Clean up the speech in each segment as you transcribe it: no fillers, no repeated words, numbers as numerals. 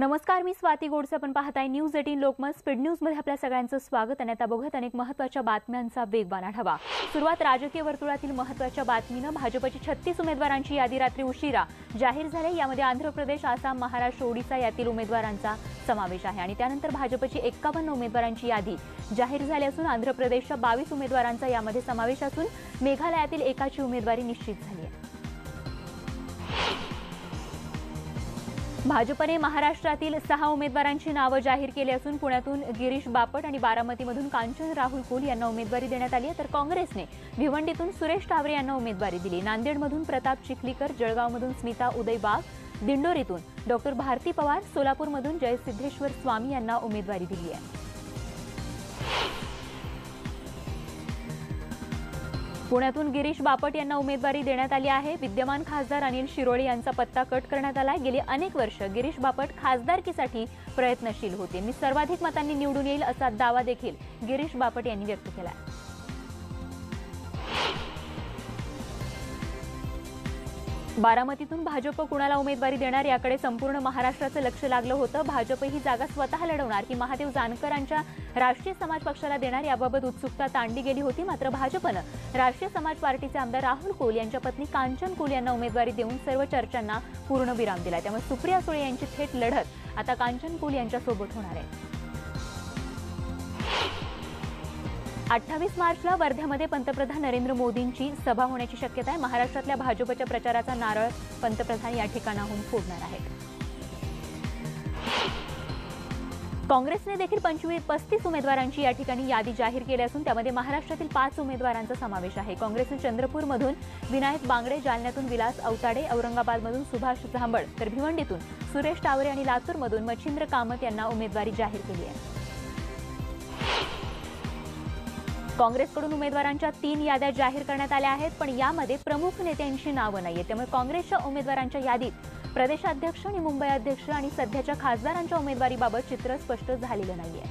नमस्कार, मी स्वाती गोडसे. आपण पाहताय न्यूज 18 लोकमत. स्पीड न्यूज मध्ये आपल्या सगळ्यांचं स्वागत. आणि आता बघत अनेक महत्त्वाच्या बातम्यांचा वेगवान आढावा. सुरुवात राजकीय वर्तुळातील महत्त्वाच्या बातमीनं. भाजपची 36 उमेदवारांची यादी रात्री उशिरा जाहीर झाली. यामध्ये आंध्र प्रदेश, आसाम, महाराष्ट्र, ओडिशा यातील उमेदवारांचा समावेश आहे. आणि त्यानंतर भाजपची 51 उमेदवारांची यादी जाहीर झाली असून आंध्र प्रदेशच्या 22 उमेदवारांचा यामध्ये समावेश असून मेघालयातील एकाची उमेदवारी निश्चित झाली आहे. भाजपने महाराष्ट्रातील 6 उमेदवारांची नावे जाहीर केली असून पुण्यातून गिरीश बापट आणि बारामतीमधून कांचन राहुल कुल यांना उमेदवारी देण्यात आली आहे. तर काँग्रेसने भिवंडीतून सुरेश टावरे यांना उमेदवारी दिली. नांदेडमधून प्रताप चिखलीकर, जळगावमधून स्मिता उदय वाघ, दिंडोरीतून डॉक्टर भारती पवार, सोलापूरमधून जयसिद्धेश्वर स्वामी यांना उमेदवारी दिली आहे. पुण्यातून गिरीश बापट यांना उमेदवारी देण्यात आली आहे. विद्यमान खासदार अनिल शिरोळे यांचा पत्ता कट करण्यात आला आहे. गेली अनेक वर्ष गिरीश बापट खासदारकीसाठी प्रयत्नशील होते. मी सर्वाधिक मतांनी निवडून येईल असा दावा देखील गिरीश बापट यांनी व्यक्त केला आहे. बारामतीतून भाजप कुणाला उमेदवारी देणार याकडे संपूर्ण महाराष्ट्राचं लक्ष लागलं होतं. भाजप ही जागा स्वतः लढवणार की महादेव जानकरांच्या राष्ट्रीय समाज पक्षाला देणार याबाबत उत्सुकता ताणली गेली होती. मात्र भाजपनं राष्ट्रीय समाज पार्टीचे आमदार राहुल कुल यांच्या पत्नी कांचन कुल यांना उमेदवारी देऊन सर्व चर्चांना पूर्णविराम दिला. त्यामुळे सुप्रिया सुळे यांची थेट लढत आता कांचन कुल यांच्यासोबत होणार आहे. 28 मार्चला वर्ध्यामध्ये पंतप्रधान नरेंद्र मोदींची सभा होण्याची शक्यता आहे. महाराष्ट्रातल्या भाजपच्या प्रचाराचा नारळ पंतप्रधान या ठिकाणाहून फोडणार आहेत. काँग्रेसने देखील 35 उमेदवारांची या ठिकाणी यादी जाहीर केली असून त्यामध्ये महाराष्ट्रातील 5 उमेदवारांचा समावेश आहे. काँग्रेसने चंद्रपूरमधून विनायक बांगडे, जालन्यातून विलास अवताडे, औरंगाबादमधून सुभाष झांबड, तर भिवंडीतून सुरेश टावरे आणि लातूरमधून मच्छिंद्र कामत यांना उमेदवारी जाहीर केली आहे. काँग्रेसकडून उमेदवारांच्या 3 याद्या जाहीर करण्यात आल्या आहेत, पण यामध्ये प्रमुख नेत्यांची नावं नाहीये. त्यामुळे काँग्रेसच्या उमेदवारांच्या यादीत प्रदेशाध्यक्ष आणि मुंबई अध्यक्ष आणि सध्याच्या खासदारांच्या उमेदवारीबाबत चित्र स्पष्ट झालेलं नाहीये.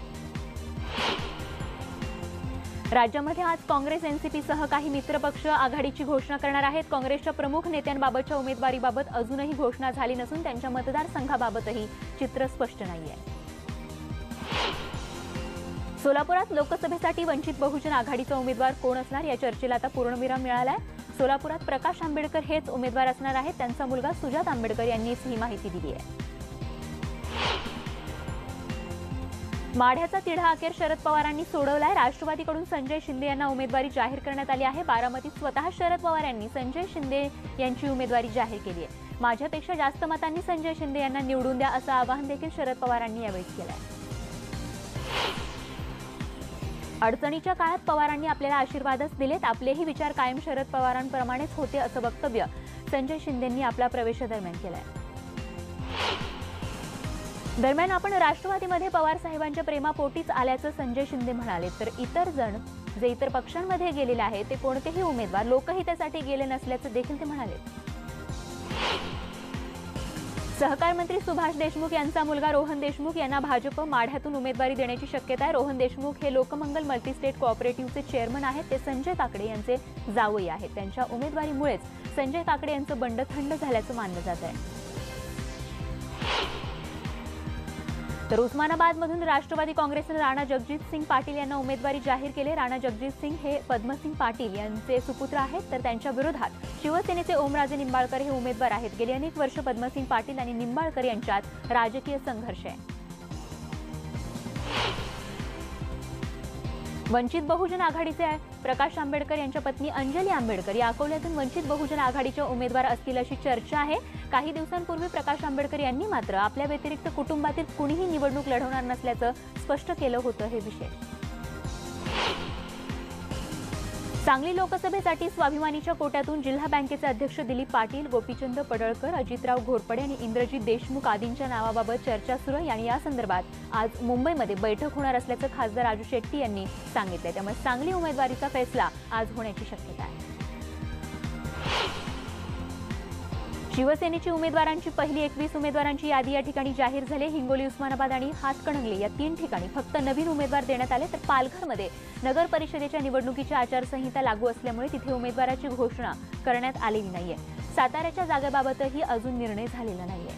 राज्यामध्ये आज काँग्रेस एनसीपीसह काही मित्रपक्ष आघाडीची घोषणा करणार आहेत. काँग्रेसच्या प्रमुख नेत्यांबाबतच्या उमेदवारीबाबत अजूनही घोषणा झाली नसून त्यांच्या मतदारसंघाबाबतही चित्र स्पष्ट नाहीये. सोलापुरात लोकसभेसाठी वंचित बहुजन आघाडीचा उमेदवार कोण असणार या चर्चेला आता पूर्णविराम मिळालाय. सोलापुरात प्रकाश आंबेडकर हेच उमेदवार असणार आहेत. त्यांचा मुलगा सुजात आंबेडकर यांनीच ही माहिती दिली आहे. माढ्याचा तिढा अखेर शरद पवारांनी सोडवलाय. राष्ट्रवादीकडून संजय शिंदे यांना उमेदवारी जाहीर करण्यात आली आहे. बारामतीत स्वतः शरद पवार यांनी संजय शिंदे यांची उमेदवारी जाहीर केली आहे. माझ्यापेक्षा जास्त मतांनी संजय शिंदे यांना निवडून द्या असं आवाहन देखील शरद पवारांनी यावेळी केलं आहे. अडचणीच्या काळात पवारांनी आपल्याला आशीर्वादच दिलेत. आपलेही विचार कायम शरद पवारांप्रमाणेच होते असं वक्तव्य संजय शिंदेंनी आपल्या प्रवेशादरम्यान केलंय. दरम्यान आपण राष्ट्रवादीमध्ये पवार साहेबांच्या प्रेमापोटीच आल्याचं संजय शिंदे म्हणाले. तर इतर जण जे इतर पक्षांमध्ये गेलेले आहेत ते कोणतेही उमेदवार लोकहितासाठी गेले नसल्याचं देखील ते म्हणाले. सहकार मंत्री सुभाष देशमुख यांचा मुलगा रोहन देशमुख यांना भाजप माढ्यातून उमेदवारी देण्याची शक्यता आहे. रोहन देशमुख हे लोकमंगल मल्टीस्टेट कोऑपरेटिव्हचे चेअरमन आहेत. ते संजय काकडे यांचे जावई आहेत. त्यांच्या उमेदवारीमुळेच संजय काकडे यांचं बंड थंड झाल्याचं मानलं जात आहे. तर उस्मानाबादमधून राष्ट्रवादी काँग्रेसने राणा जगजित सिंग पाटील यांना उमेदवारी जाहीर केली. राणा जगजित सिंग हे पद्मसिंग पाटील यांचे सुपुत्र आहेत. तर त्यांच्या विरोधात शिवसेनेचे ओमराजे निंबाळकर हे उमेदवार आहेत. गेली अनेक वर्ष पद्मसिंग पाटील आणि निंबाळकर यांच्यात राजकीय संघर्ष आहे. वंचित बहुजन आघाडीचे प्रकाश आंबेडकर यांच्या पत्नी अंजली आंबेडकर या अकोल्यातून वंचित बहुजन आघाडीच्या उमेदवार असतील अशी चर्चा आहे. काही दिवसांपूर्वी प्रकाश आंबेडकर यांनी मात्र आपल्या व्यतिरिक्त कुटुंबातील कुणीही निवडणूक लढवणार नसल्याचं स्पष्ट केलं होतं. हे विशेष. सांगली लोकसभेसाठी स्वाभिमानीच्या कोट्यातून जिल्हा बँकेचे अध्यक्ष दिलीप पाटील, गोपीचंद पडळकर, अजितराव घोरपडे आणि इंद्रजित देशमुख आदींच्या नावाबाबत चर्चा सुरू आहे. आणि या संदर्भात आज मुंबईमध्ये बैठक होणार असल्याचं खासदार राजू शेट्टी यांनी सांगितलंय. त्यामुळे सांगली उमेदवारीचा फैसला आज होण्याची शक्यता आहे. शिवसेनेची उमेदवारांची पहिली 21 उमेदवारांची यादी या ठिकाणी जाहीर झाली. हिंगोली, उस्मानाबाद आणि हातकणंगले या 3 ठिकाणी फक्त नवीन उमेदवार देण्यात आले. तर पालघरमध्ये नगर परिषदेच्या निवडणुकीची आचारसंहिता लागू असल्यामुळे तिथे उमेदवाराची घोषणा करण्यात आलेली नाहीये. साताऱ्याच्या जागेबाबतही अजून निर्णय झालेला नाहीये.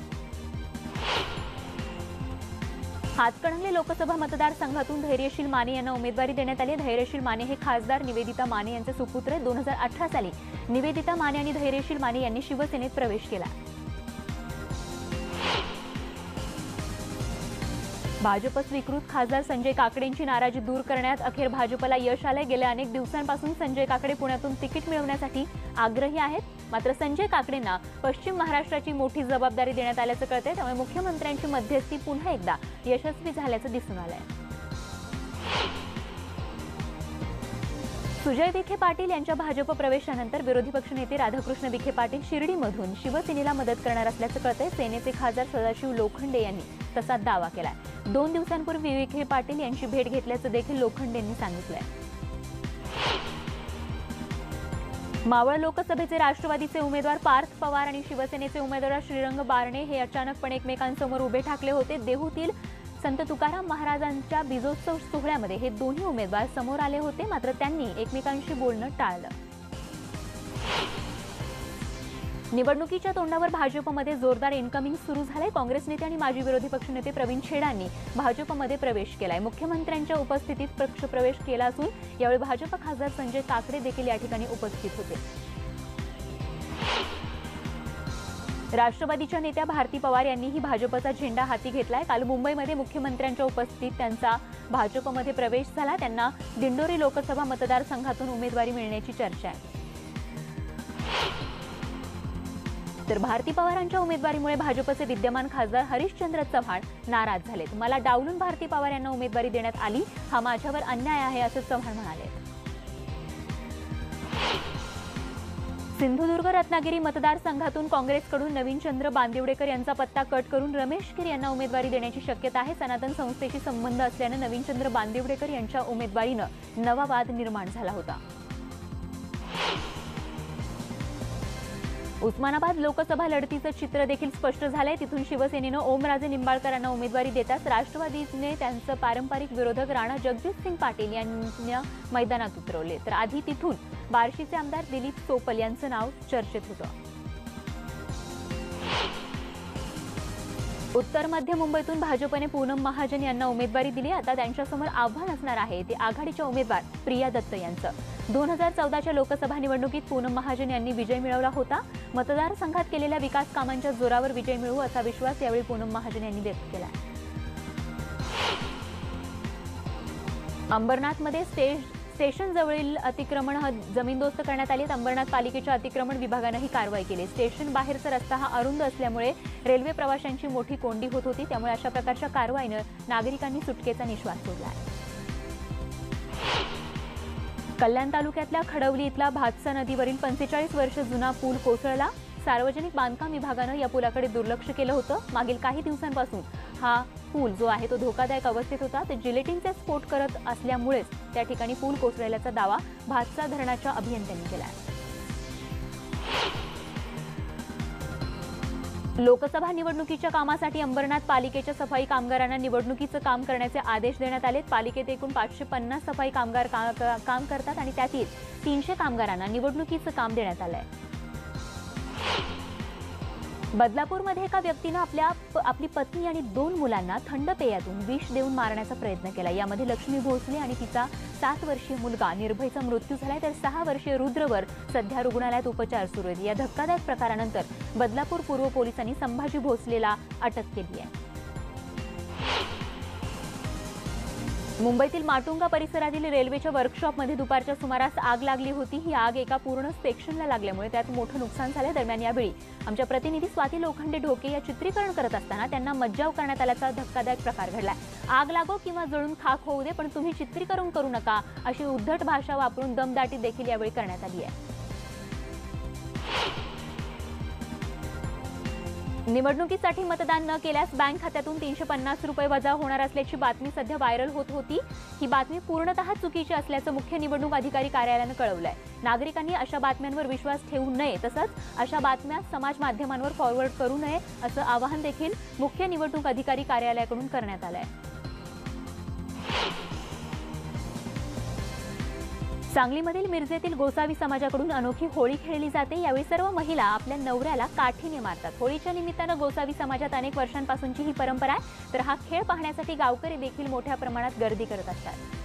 हातकणंगले लोकसभा मतदारसंघातून धैर्यशील माने यांना उमेदवारी देण्यात आली। धैर्यशील माने हे खासदार निवेदिता माने यांचे सुपुत्र आहेत। 2018 साली निवेदिता माने आणि धैर्यशील माने यांनी शिवसेनेत प्रवेश केला। भाजप स्वीकृत खासदार संजय काकडेंची नाराजी दूर करण्यात अखेर भाजपला यश आले। गेल्या अनेक दिवसांपासून संजय काकडे पुण्यातून तिकीट मिळवण्यासाठी आग्रही आहेत, मात्र संजय काकडेंना पश्चिम महाराष्ट्राची मोठी जबाबदारी देण्यात आल्याचं कळतंय। त्यामुळे मुख्यमंत्र्यांची मध्यस्थी पुन्हा एकदा यशस्वी झाल्याचं दिसून आलंय। सुजय विखे पाटील यांच्या भाजप प्रवेशानंतर विरोधी पक्षनेते राधाकृष्ण विखे पाटील शिर्डीमधून शिवसेनेला मदत करणार असल्याचं कळतंय। सेनेचे खासदार सदाशिव लोखंडे यांनी तसा दावा केलाय। 2 दिवसांपूर्वी विखे पाटील यांची भेट घेतल्याचं देखील लोखंडेंनी सांगितलंय। मावळ लोकसभेचे राष्ट्रवादीचे उमेदवार पार्थ पवार आणि शिवसेनेचे उमेदवार श्रीरंग बारणे हे अचानकपणे एकमेकांसमोर उभे ठाकले होते। देहूतील संत तुकाराम महाराजांच्या बीजोत्सव सोहळ्यामध्ये हे दोन्ही उमेदवार समोर आले होते, मात्र त्यांनी एकमेकांशी बोलणं टाळलं। निवडणुकीच्या तोंडावर भाजपमध्ये जोरदार इनकमिंग सुरू झाले। काँग्रेस नेते आणि माजी विरोधी पक्षनेते प्रवीण छेडांनी भाजपमध्ये प्रवेश केलाय। मुख्यमंत्र्यांच्या उपस्थितीत पक्षप्रवेश केला असून यावेळी भाजप खासदार संजय काकडे देखील या ठिकाणी उपस्थित होते। राष्ट्रवादीच्या नेत्या भारती पवार यांनीही भाजपचा झेंडा हाती घेतलाय। काल मुंबईमध्ये मुख्यमंत्र्यांच्या उपस्थितीत त्यांचा भाजपमध्ये प्रवेश झाला। त्यांना दिंडोरी लोकसभा मतदारसंघातून उमेदवारी मिळण्याची चर्चा आहे। तर भारती पवारांच्या उमेदवारीमुळे भाजपचे विद्यमान खासदार हरिश्चंद्र चव्हाण नाराज झालेत। मला डावलून भारती पवार यांना उमेदवारी देण्यात आली, हा माझ्यावर अन्याय आहे असं चव्हाण म्हणाले। सिंधुदुर्ग रत्नागिरी मतदारसंघातून काँग्रेसकडून नवीनचंद्र बांदिवडेकर यांचा पत्ता कट करून रमेश गिर यांना उमेदवारी देण्याची शक्यता आहे। सनातन संस्थेशी संबंध असल्याने नवीनचंद्र बांदिवडेकर यांच्या उमेदवारीनं नवा वाद निर्माण झाला होता। उस्मानाबाद लोकसभा लढतीचं चित्र देखील स्पष्ट झालंय। तिथून शिवसेनेनं ओमराजे निंबाळकरांना उमेदवारी देताच राष्ट्रवादीने त्यांचं पारंपरिक विरोधक राणा जगजितसिंग पाटील यांना मैदानात उतरवले। तर आधी तिथून बार्शीचे आमदार दिलीप सोपल यांचं नाव चर्चेत होतं। उत्तर मध्य मुंबईतून भाजपने पूनम महाजन यांना उमेदवारी दिली। आता त्यांच्यासमोर आव्हान असणार आहे ते आघाडीच्या उमेदवार प्रिया दत्त यांचं। 2014च्या लोकसभा निवडणुकीत पूनम महाजन यांनी विजय मिळवला होता। मतदारसंघात केलेल्या विकास कामांच्या जोरावर विजय मिळवू असा विश्वास यावेळी पूनम महाजन यांनी व्यक्त केला। अंबरनाथमध्ये स्टेशन जवळील अतिक्रमण जमीनदोस्त करण्यात आली। अंबरनाथ पालिकेच्या अतिक्रमण विभागाने ही कारवाई केली। स्टेशन बाहेरचा रस्ता हा अरुंद असल्यामुळे रेल्वे प्रवाशांची मोठी कोंडी होत होती, त्यामुळे अशा प्रकारच्या कारवाईने नागरिकांनी सुटकेचा निश्वास सोडला आहे। कल्याण तालुक्यातल्या खडवली इथला भातसा नदीवरील 45 वर्ष जुना पूल कोसळला। सार्वजनिक बांधकाम विभागाने या पुलाकडे दुर्लक्ष केलं होतं। मागील काही दिवसांपासून हा पूल जो आहे तो धोकादायक अवस्थेत होता। ते जिलेटिनचे स्फोट करत असल्यामुळेच त्या ठिकाणी पूल कोसळल्याचा दावा भातसा धरणाच्या अभियंत्यांनी केला आहे। लोकसभा निवडणुकीच्या कामासाठी अंबरनाथ पालिकेच्या सफाई कामगारांना निवडणुकीचं काम करण्याचे आदेश देण्यात आले। पालिकेत एकूण 550 सफाई कामगार काम करतात आणि त्यातील 300 कामगारांना निवडणुकीचं काम देण्यात आलंय। बदलापूरमध्ये एका व्यक्तीने आपली पत्नी आणि 2 मुलांना थंड पेयातून विष देऊन मारण्याचा प्रयत्न केला। यामध्ये लक्ष्मी भोसले आणि तिचा 7 वर्षीय मुलगा निर्भयचा मृत्यू झालाय, तर 6 वर्षीय रुद्रवर सध्या रुग्णालयात उपचार सुरू आहेत। या धक्कादायक प्रकारानंतर बदलापूर पूर्व पोलिसांनी संभाजी भोसलेला अटक केली आहे। मुंबईतील माटुंगा परिसरातील रेल्वेच्या वर्कशॉपमध्ये दुपारच्या सुमारास आग लागली होती। ही आग एका पूर्ण सेक्शनला लागल्यामुळे त्यात मोठं नुकसान झालं। दरम्यान यावेळी आमच्या प्रतिनिधी स्वाती लोखंडे ढोके या चित्रीकरण करत असताना त्यांना मज्जाव करण्यात आल्याचा धक्कादायक प्रकार घडलाय। आग लागो किंवा जळून खाक होऊ दे, पण तुम्ही चित्रीकरण करू नका अशी उद्धट भाषा वापरून दमदाटी देखील यावेळी करण्यात आली आहे। निवडणुकीसाठी मतदान न केल्यास बँक खात्यातून 350 रुपये वजा होणार असल्याची बातमी सध्या व्हायरल होत होती। ही बातमी पूर्णतः चुकीची असल्याचं मुख्य निवडणूक अधिकारी कार्यालयाने कळवलंय। नागरिकांनी अशा बातम्यांवर विश्वास ठेवू नये, तसंच अशा बातम्या समाज माध्यमांवर फॉरवर्ड करू नये असं आवाहन देखील मुख्य निवडणूक अधिकारी कार्यालयाकडून करण्यात आलंय। सांगलीमधील मिरजेतील गोसावी समाजाकडून अनोखी होळी खेळली जाते। यावेळी सर्व महिला आपल्या नवऱ्याला काठीने मारतात। होळीच्या निमित्तानं गोसावी समाजात अनेक वर्षांपासूनची ही परंपरा आहे, तर हा खेळ पाहण्यासाठी गावकरी देखील मोठ्या प्रमाणात गर्दी करत असतात।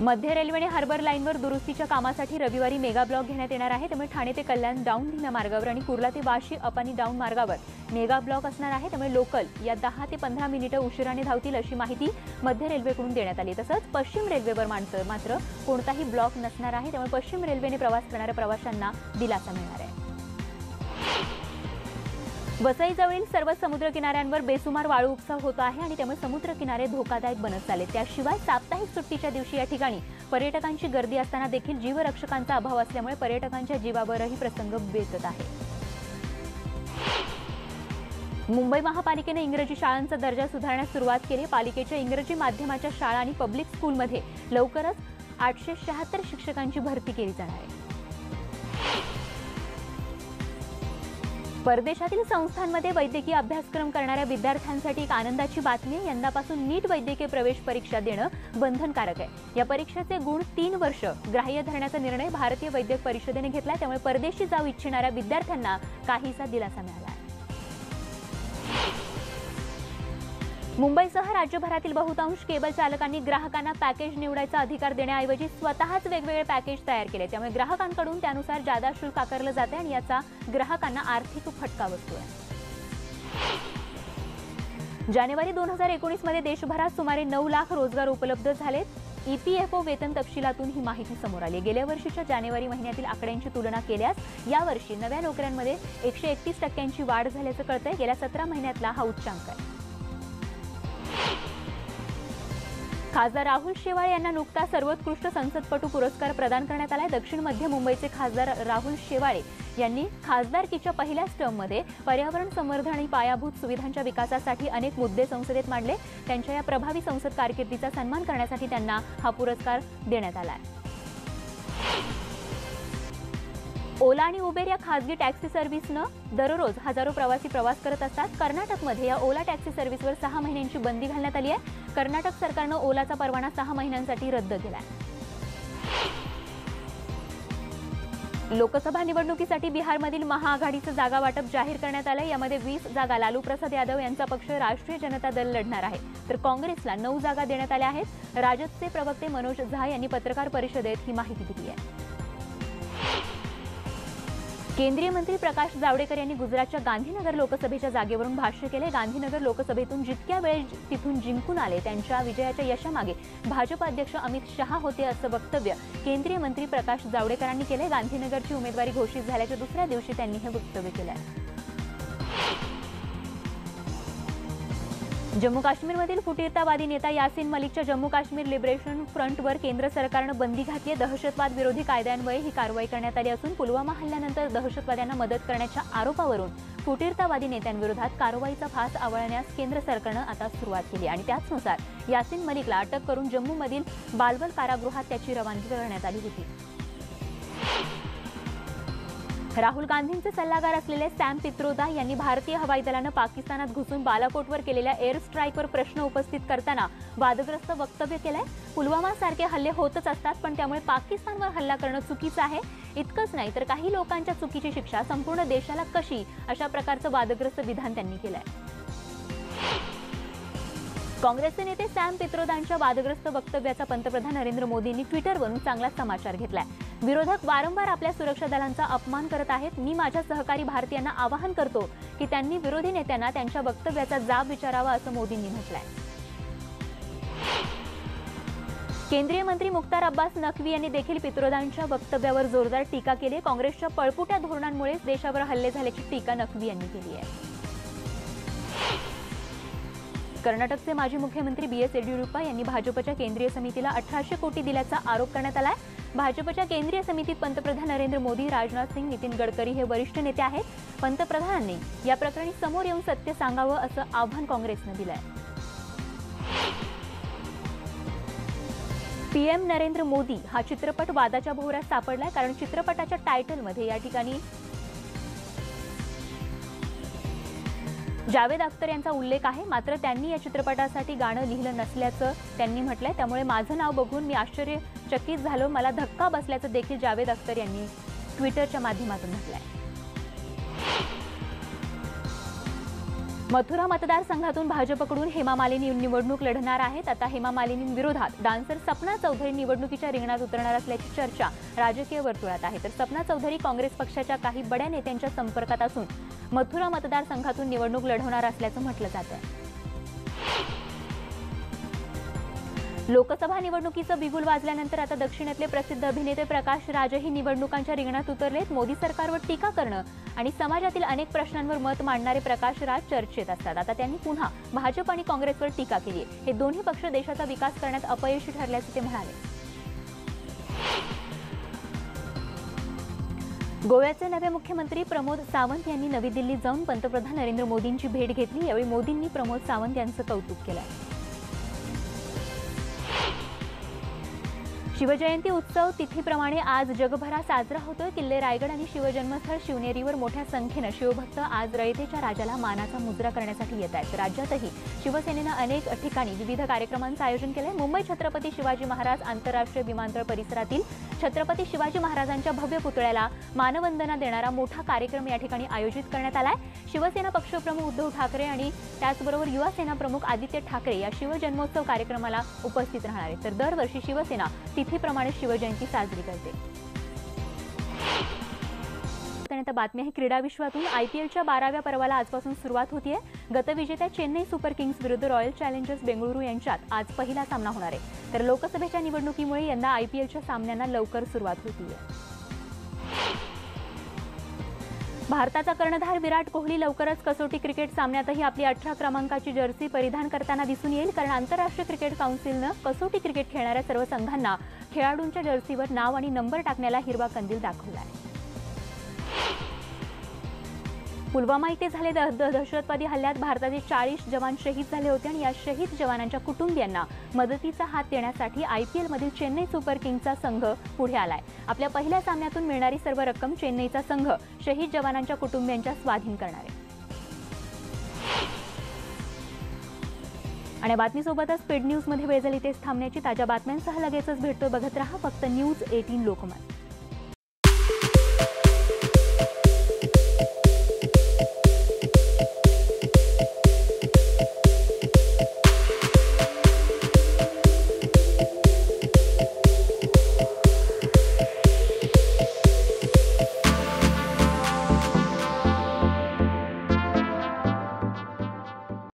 मध्य रेल्वेने हार्बर लाईनवर दुरुस्तीच्या कामासाठी रविवारी मेगा ब्लॉक घेण्यात येणार आहे। त्यामुळे ठाणे ते कल्याण डाऊन धीम्या मार्गावर आणि कुर्ला ते वाशी अप आणि डाऊन मार्गावर मेगा ब्लॉक असणार आहे। त्यामुळे लोकल या 10 ते 15 मिनिटे उशिराने धावतील अशी माहिती मध्य रेल्वेकडून देण्यात आली। तसंच पश्चिम रेल्वेवर मात्र कोणताही ब्लॉक नसणार आहे। त्यामुळे पश्चिम रेल्वेने प्रवास करणाऱ्या प्रवाशांना दिलासा मिळणार आहे। वसईजवळील सर्व समुद्र किनाऱ्यांवर बेसुमार वाळू उपसा होत आहे आणि त्यामुळे समुद्र किनारे धोकादायक बनत चालले। त्याशिवाय साप्ताहिक सुट्टीच्या दिवशी या ठिकाणी पर्यटकांची गर्दी असताना देखील जीवरक्षकांचा अभाव असल्यामुळे पर्यटकांच्या जीवावरही प्रसंग बेतत आहे। मुंबई महापालिकेने इंग्रजी शाळांचा दर्जा सुधारण्यास सुरुवात केली। पालिकेच्या इंग्रजी माध्यमाच्या शाळा आणि पब्लिक स्कूलमध्ये लवकरच 876 शिक्षकांची भरती केली जाणार आहे। परदेशातील संस्थांमध्ये वैद्यकीय अभ्यासक्रम करणाऱ्या विद्यार्थ्यांसाठी एक आनंदाची बातमी आहे। यंदापासून नीट वैद्यकीय प्रवेश परीक्षा देणं बंधनकारक आहे। या परीक्षेचे गुण 3 वर्ष ग्राह्य धरण्याचा निर्णय भारतीय वैद्यक परिषदेने घेतलाय। त्यामुळे परदेशी जाऊ इच्छिणाऱ्या विद्यार्थ्यांना काहीसा दिलासा मिळाला आहे। मुंबईसह राज्यभरातील बहुतांश केबल चालकांनी ग्राहकांना पॅकेज निवडायचा अधिकार देण्याऐवजी स्वतःच वेगवेगळे पॅकेज तयार केले। त्यामुळे ग्राहकांकडून त्यानुसार जादा शुल्क आकारलं जाते आणि याचा ग्राहकांना आर्थिक फटका बसतोय। जानेवारी 2019 मध्ये देशभरात सुमारे 9 लाख रोजगार उपलब्ध झालेत। ईपीएफओ वेतन तपशिलातून ही माहिती समोर आली। गेल्या वर्षीच्या जानेवारी महिन्यातील आकड्यांची तुलना केल्यास यावर्षी नव्या नोकऱ्यांमध्ये 131% वाढ झाल्याचं कळतंय। गेल्या 17 महिन्यातला हा उच्चांक आहे। खासदार राहुल शेवाळे यांना नुकताच सर्वोत्कृष्ट संसदपटू पुरस्कार प्रदान करण्यात आला। दक्षिण मध्य मुंबईचे खासदार राहुल शेवाळे यांनी खासदारकीच्या पहिल्याच टर्ममध्ये पर्यावरण संवर्धन आणि पायाभूत सुविधांच्या विकासासाठी अनेक मुद्दे संसदेत मांडले। त्यांच्या या प्रभावी संसद कारकिर्दीचा सन्मान करण्यासाठी त्यांना हा पुरस्कार देण्यात आला आहे। ओला आणि उबेर या खासगी टॅक्सी सर्व्हिसनं दररोज हजारो प्रवासी प्रवास करत असतात। कर्नाटकमध्ये या ओला टॅक्सी सर्व्हिसवर 6 महिन्यांची बंदी घालण्यात आली आहे। कर्नाटक सरकारनं ओलाचा परवाना 6 महिन्यांसाठी रद्द केलाय। लोकसभा निवडणुकीसाठी बिहारमधील महाआघाडीचं जागा वाटप जाहीर करण्यात आलंय। यामध्ये 20 जागा लालू प्रसाद यादव यांचा पक्ष राष्ट्रीय जनता दल लढणार आहे, तर काँग्रेसला 9 जागा देण्यात आल्या आहेत। राजदचे प्रवक्ते मनोज झा यांनी पत्रकार परिषदेत ही माहिती दिली आहे। केंद्रीय मंत्री प्रकाश जावडेकर यांनी गुजरातच्या गांधीनगर लोकसभेच्या जागेवरून भाष्य केले। गांधीनगर लोकसभेतून जितक्या वेळ तिथून जिंकून आले त्यांच्या विजयाच्या यशामागे भाजप अध्यक्ष अमित शहा होते असं वक्तव्य केंद्रीय मंत्री प्रकाश जावडेकरांनी केले। गांधीनगरची उमेदवारी घोषित झाल्याच्या दुसऱ्या दिवशी त्यांनी हे वक्तव्य केलं आहे। जम्मू काश्मीरमधील फुटीरतावादी नेता यासिन मलिकच्या जम्मू काश्मीर लिबरेशन फ्रंटवर केंद्र सरकारनं बंदी घातली आहे। दहशतवाद विरोधी कायद्यान्वये ही कारवाई करण्यात आली असून पुलवामा हल्ल्यानंतर दहशतवाद्यांना मदत करण्याच्या आरोपावरून फुटीरतावादी नेत्यांविरोधात कारवाईचा फास आवळण्यास केंद्र सरकारनं आता सुरुवात केली आणि त्याचनुसार यासिन मलिकला अटक करून जम्मूमधील बालवल कारागृहात त्याची रवानगी करण्यात आली होती। राहुल गांधींचे सल्लागार असलेले सॅम पित्रोदा यांनी भारतीय हवाई दलानं पाकिस्तानात घुसून बालाकोटवर केलेल्या एअर स्ट्राईकवर प्रश्न उपस्थित करताना वादग्रस्त वक्तव्य केलंय। पुलवामा सारखे हल्ले होतच असतात, पण त्यामुळे पाकिस्तानवर हल्ला करणं चुकीचं आहे। इतकंच नाही तर काही लोकांच्या चुकीची शिक्षा संपूर्ण देशाला कशी, अशा प्रकारचं वादग्रस्त विधान त्यांनी केलंय। काँग्रेसचे नेते सॅम पित्रोदांच्या वादग्रस्त वक्तव्याचा पंतप्रधान नरेंद्र मोदींनी ट्विटरवरून चांगलाच समाचार घेतलाय। विरोधक वारंवार आपल्या सुरक्षा दलांचा अपमान करत आहेत। मी माझ्या सहकारी भारतीयांना आवाहन करतो की त्यांनी विरोधी नेत्यांना त्यांच्या वक्तव्याचा जाब विचारावा असं मोदींनी म्हटलंय। केंद्रीय मंत्री मुख्तार अब्बास नक्वी यांनी देखील पित्रोदांच्या वक्तव्यावर जोरदार टीका केली आहे। काँग्रेसच्या पळपुट्या धोरणांमुळेच देशावर हल्ले झाल्याची टीका नक्वी यांनी केली आहे। कर्नाटकचे माजी मुख्यमंत्री बीएस येडियुरप्पा यांनी भाजपच्या केंद्रीय समितीला 1800 कोटी दिल्याचा आरोप करण्यात आलाय। भाजपच्या केंद्रीय समितीत पंतप्रधान नरेंद्र मोदी, राजनाथ सिंग, नितीन गडकरी हे वरिष्ठ नेते आहेत। पंतप्रधानांनी या प्रकरणी समोर येऊन सत्य सांगावं असं आव्हान काँग्रेसनं दिलंय। पीएम नरेंद्र मोदी हा चित्रपट वादाच्या भोवऱ्यात सापडलाय, कारण चित्रपटाच्या टायटलमध्ये या ठिकाणी जावेद अख्तर यांचा उल्लेख आहे, मात्र त्यांनी या चित्रपटासाठी गाणं लिहिलं नसल्याचं त्यांनी म्हटलंय। त्यामुळे माझं नाव बघून मी आश्चर्यचकित झालो, मला धक्का बसल्याचं देखील जावेद अख्तर यांनी ट्विटरच्या माध्यमातून म्हटलंय। मथुरा मतदारसंघातून भाजपकडून हेमा मालिनी निवडणूक लढणार आहेत। आता हेमा मालिनींविरोधात डान्सर सपना चौधरी निवडणुकीच्या रिंगणात उतरणार असल्याची चर्चा राजकीय वर्तुळात आहे। तर सपना चौधरी काँग्रेस पक्षाच्या काही बड्या नेत्यांच्या संपर्कात असून मथुरा मतदारसंघातून निवडणूक लढवणार असल्याचं म्हटलं जात आहे। लोकसभा निवडणुकीचं बिगुल वाजल्यानंतर आता दक्षिणेतले प्रसिद्ध अभिनेते प्रकाश राजही निवडणुकांच्या रिंगणात उतरलेत। मोदी सरकारवर टीका करणं आणि समाजातील अनेक प्रश्नांवर मत मांडणारे प्रकाश राज चर्चेत असतात। आता त्यांनी पुन्हा भाजप आणि काँग्रेसवर टीका केली आहे। हे दोन्ही पक्ष देशाचा विकास करण्यात अपयशी ठरल्याचे ते म्हणाले। गोव्याचे नवे मुख्यमंत्री प्रमोद सावंत यांनी नवी दिल्लीत जाऊन पंतप्रधान नरेंद्र मोदींची भेट घेतली। यावेळी मोदींनी प्रमोद सावंत यांचं कौतुक केलं। शिवजयंती उत्सव तिथीप्रमाणे आज जगभरात साजरा होतोय। किल्ले रायगड आणि शिवजन्मस्थळ शिवनेरीवर मोठ्या संख्येनं शिवभक्त आज रयतेच्या राजाला मानाचा मुजरा करण्यासाठी येत आहेत। राज्यातही शिवसेनेनं अनेक ठिकाणी विविध कार्यक्रमांचं आयोजन केलंय। मुंबई छत्रपती शिवाजी महाराज आंतरराष्ट्रीय विमानतळ परिसरातील छत्रपती शिवाजी महाराजांच्या भव्य पुतळ्याला मानवंदना देणारा मोठा कार्यक्रम या ठिकाणी आयोजित करण्यात आलाय। शिवसेना पक्षप्रमुख उद्धव ठाकरे आणि त्याचबरोबर युवा सेना प्रमुख आदित्य ठाकरे या शिवजन्मोत्सव कार्यक्रमाला उपस्थित राहणार आहेत। तर दरवर्षी शिवसेना तिथीप्रमाणे शिवजयंती साजरी करते। आता बातमी आहे क्रीडा विश्वातून। आयपीएलच्या 12व्या पर्वाला आजपासून सुरुवात होतीये। गतविजेत्या चेन्नई सुपर किंग्स विरुद्ध रॉयल चॅलेंजर्स बेंगळुरू यांच्यात आज पहिला सामना होणार आहे। तर लोकसभेच्या निवडणुकीमुळे यंदा आयपीएलच्या सामन्यांना लवकर सुरुवात होतीये। भारताचा कर्णधार विराट कोहली लवकरच कसोटी क्रिकेट सामन्यातही आपली 18 क्रमांकाची जर्सी परिधान करताना दिसून येईल, कारण आंतरराष्ट्रीय क्रिकेट काउन्सिलनं कसोटी क्रिकेट खेळणाऱ्या सर्व संघांना खेळाडूंच्या जर्सीवर नाव आणि नंबर टाकण्याला हिरवा कंदील दाखवला आहे। पुलवामा इथे झालेल्या दहशतवादी हल्ल्यात भारताचे 40 जवान शहीद झाले होते आणि या शहीद जवानांच्या कुटुंबियांना मदतीचा हात देण्यासाठी आयपीएलमधील चेन्नई सुपर किंग्सचा संघ पुढे आलाय। आपल्या पहिल्या सामन्यातून मिळणारी सर्व रक्कम चेन्नईचा संघ शहीद जवानांच्या कुटुंबियांच्या स्वाधीन करणार आहे। आणि बातमीसोबतच स्पीड न्यूजमध्ये वेळ झाली तेच थांबण्याची। ताज्या बातम्यांसह लगेचच भेटतो। बघत रहा फक्त न्यूज 18 लोकमत।